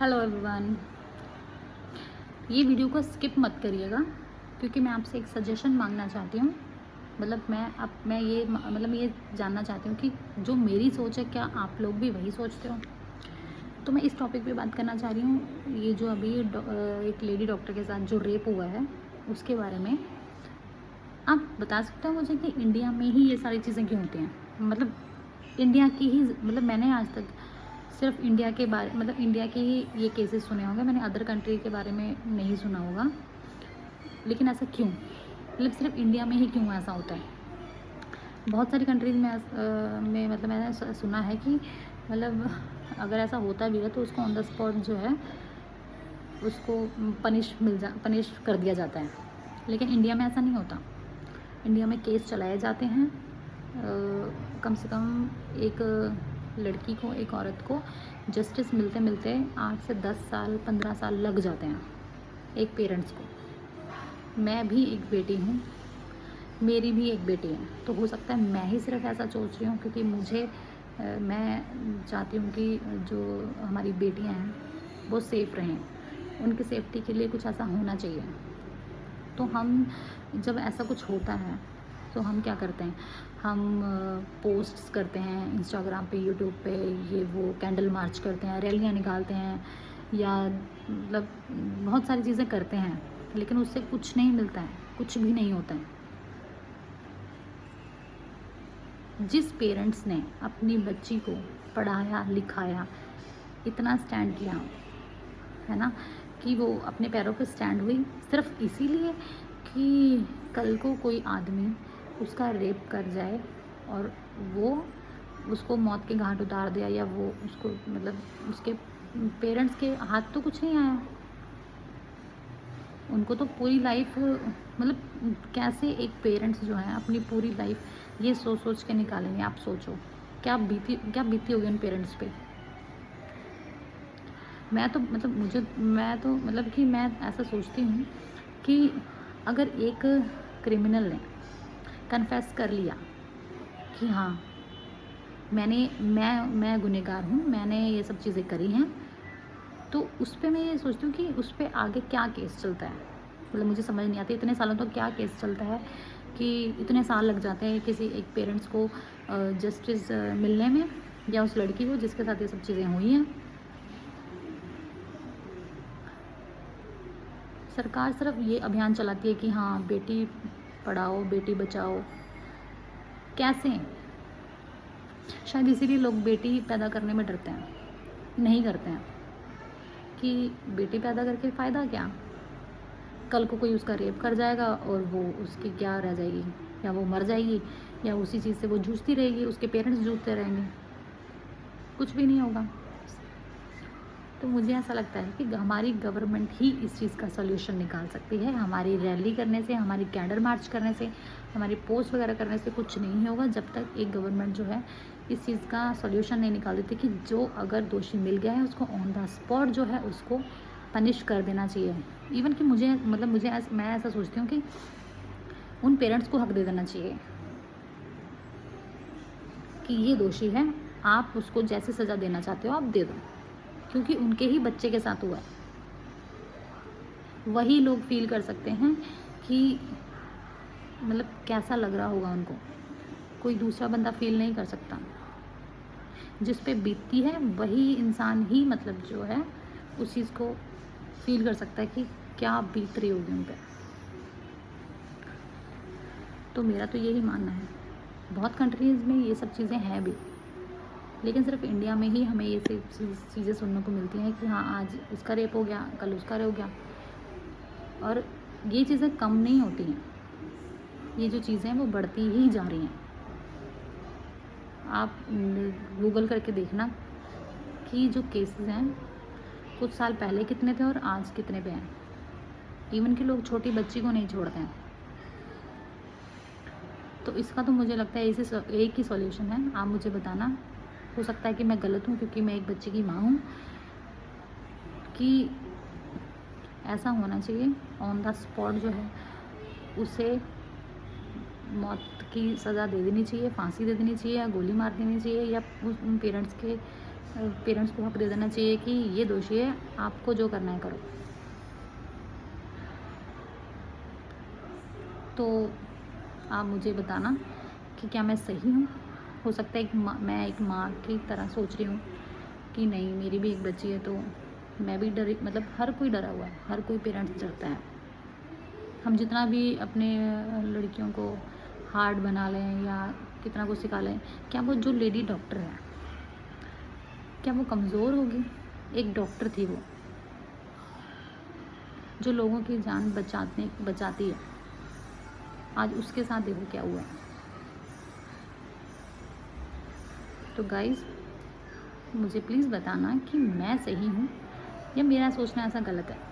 Hello everyone. ये video को skip मत करिएगा क्योंकि मैं आपसे एक सजेशन मांगना चाहती हूँ। मतलब मैं ये जानना चाहती हूँ कि जो मेरी सोच है क्या आप लोग भी वही सोचते हो। तो मैं इस टॉपिक पे बात करना चाह रही हूँ। ये जो अभी एक लेडी डॉक्टर के साथ जो रेप हुआ है उसके बारे में आप बता सकते हो मुझे कि इंडिया में ही ये सारी चीज़ें क्यों होती हैं। मतलब इंडिया की ही, मतलब मैंने आज तक सिर्फ इंडिया के बारे, मतलब इंडिया के ही ये केसेस सुने होंगे, मैंने अदर कंट्री के बारे में नहीं सुना होगा। लेकिन ऐसा क्यों, मतलब सिर्फ इंडिया में ही क्यों ऐसा होता है। बहुत सारी कंट्रीज़ में मतलब मैंने सुना है कि मतलब अगर ऐसा होता भी है तो उसको ऑन द स्पॉट जो है उसको पनिश कर दिया जाता है। लेकिन इंडिया में ऐसा नहीं होता। इंडिया में केस चलाए जाते हैं। कम से कम एक लड़की को, एक औरत को जस्टिस मिलते मिलते 8 से 10 साल 15 साल लग जाते हैं एक पेरेंट्स को। मैं भी एक बेटी हूँ, मेरी भी एक बेटी है, तो हो सकता है मैं ही सिर्फ ऐसा सोच रही हूँ क्योंकि मैं चाहती हूँ कि जो हमारी बेटियाँ हैं वो सेफ़ रहें, उनकी सेफ्टी के लिए कुछ ऐसा होना चाहिए। तो हम जब ऐसा कुछ होता है तो हम क्या करते हैं, हम पोस्ट्स करते हैं इंस्टाग्राम पे, यूट्यूब पे, ये वो कैंडल मार्च करते हैं, रैलियाँ निकालते हैं, या मतलब बहुत सारी चीज़ें करते हैं, लेकिन उससे कुछ नहीं मिलता है, कुछ भी नहीं होता है। जिस पेरेंट्स ने अपनी बच्ची को पढ़ाया लिखाया, इतना स्टैंड किया है ना, कि वो अपने पैरों पे स्टैंड हुई सिर्फ इसीलिए कि कल को कोई आदमी उसका रेप कर जाए और वो उसको मौत के घाट उतार दिया, या वो उसको, मतलब उसके पेरेंट्स के हाथ तो कुछ नहीं आया, उनको तो पूरी लाइफ, मतलब कैसे एक पेरेंट्स जो है अपनी पूरी लाइफ ये सोच सोच के निकालेंगे। आप सोचो क्या बीती होगी उन पेरेंट्स पे। मैं तो मतलब कि मैं ऐसा सोचती हूँ कि अगर एक क्रिमिनल ने कन्फेस कर लिया कि हाँ मैं गुनहगार हूँ, मैंने ये सब चीज़ें करी हैं, तो उस पे मैं ये सोचती हूँ कि उस पे आगे क्या केस चलता है। मतलब मुझे समझ नहीं आती इतने सालों तक क्या केस चलता है कि इतने साल लग जाते हैं किसी एक पेरेंट्स को जस्टिस मिलने में, या उस लड़की को जिसके साथ ये सब चीज़ें हुई हैं। सरकार सिर्फ ये अभियान चलाती है कि हाँ बेटी पढ़ाओ बेटी बचाओ। कैसे? शायद इसीलिए लोग बेटी पैदा करने में डरते हैं, नहीं करते हैं कि बेटी पैदा करके फ़ायदा क्या, कल को कोई उसका रेप कर जाएगा और वो उसकी क्या रह जाएगी, या वो मर जाएगी, या उसी चीज़ से वो जूझती रहेगी, उसके पेरेंट्स जूझते रहेंगे, कुछ भी नहीं होगा। तो मुझे ऐसा लगता है कि हमारी गवर्नमेंट ही इस चीज़ का सॉल्यूशन निकाल सकती है। हमारी रैली करने से, हमारी कैंडल मार्च करने से, हमारी पोस्ट वगैरह करने से कुछ नहीं होगा जब तक एक गवर्नमेंट जो है इस चीज़ का सॉल्यूशन नहीं निकाल देती कि जो अगर दोषी मिल गया है उसको ऑन द स्पॉट जो है उसको पनिश कर देना चाहिए। इवन कि मैं ऐसा सोचती हूँ कि उन पेरेंट्स को हक दे देना चाहिए कि ये दोषी है, आप उसको जैसे सज़ा देना चाहते हो आप दे दो, क्योंकि उनके ही बच्चे के साथ हुआ है। वही लोग फील कर सकते हैं कि मतलब कैसा लग रहा होगा उनको, कोई दूसरा बंदा फील नहीं कर सकता। जिस पे बीतती है वही इंसान ही, मतलब जो है उस चीज़ को फील कर सकता है कि क्या बीत रही होगी उन पे। तो मेरा तो यही मानना है। बहुत कंट्रीज़ में ये सब चीज़ें हैं भी, लेकिन सिर्फ इंडिया में ही हमें ये चीज़ें सुनने को मिलती हैं कि हाँ आज इसका रेप हो गया, कल उसका रेप हो गया, और ये चीज़ें कम नहीं होती हैं, ये जो चीज़ें हैं वो बढ़ती ही जा रही हैं। आप गूगल करके देखना कि जो केसेस हैं कुछ साल पहले कितने थे और आज कितने पे हैं। इवन कि लोग छोटी बच्ची को नहीं छोड़ते हैं। तो इसका तो मुझे लगता है एक ही सॉल्यूशन है, आप मुझे बताना। हो सकता है कि मैं गलत हूँ क्योंकि मैं एक बच्चे की माँ हूँ, कि ऐसा होना चाहिए ऑन द स्पॉट जो है उसे मौत की सज़ा दे देनी चाहिए, फांसी दे देनी चाहिए, या गोली मार देनी चाहिए, या उन पेरेंट्स के पेरेंट्स को हक दे देना चाहिए कि ये दोषी है, आपको जो करना है करो। तो आप मुझे बताना कि क्या मैं सही हूँ? हो सकता है मैं एक माँ की तरह सोच रही हूँ कि नहीं, मेरी भी एक बच्ची है, तो मैं भी डरी, मतलब हर कोई डरा हुआ है, हर कोई पेरेंट्स डरता है। हम जितना भी अपने लड़कियों को हार्ड बना लें या कितना कुछ सिखा लें, क्या वो जो लेडी डॉक्टर है, क्या वो कमज़ोर होगी? एक डॉक्टर थी वो, जो लोगों की जान बचाती है। आज उसके साथ देखो क्या हुआ है। तो गाइज़, मुझे प्लीज़ बताना कि मैं सही हूँ या मेरा सोचना ऐसा गलत है।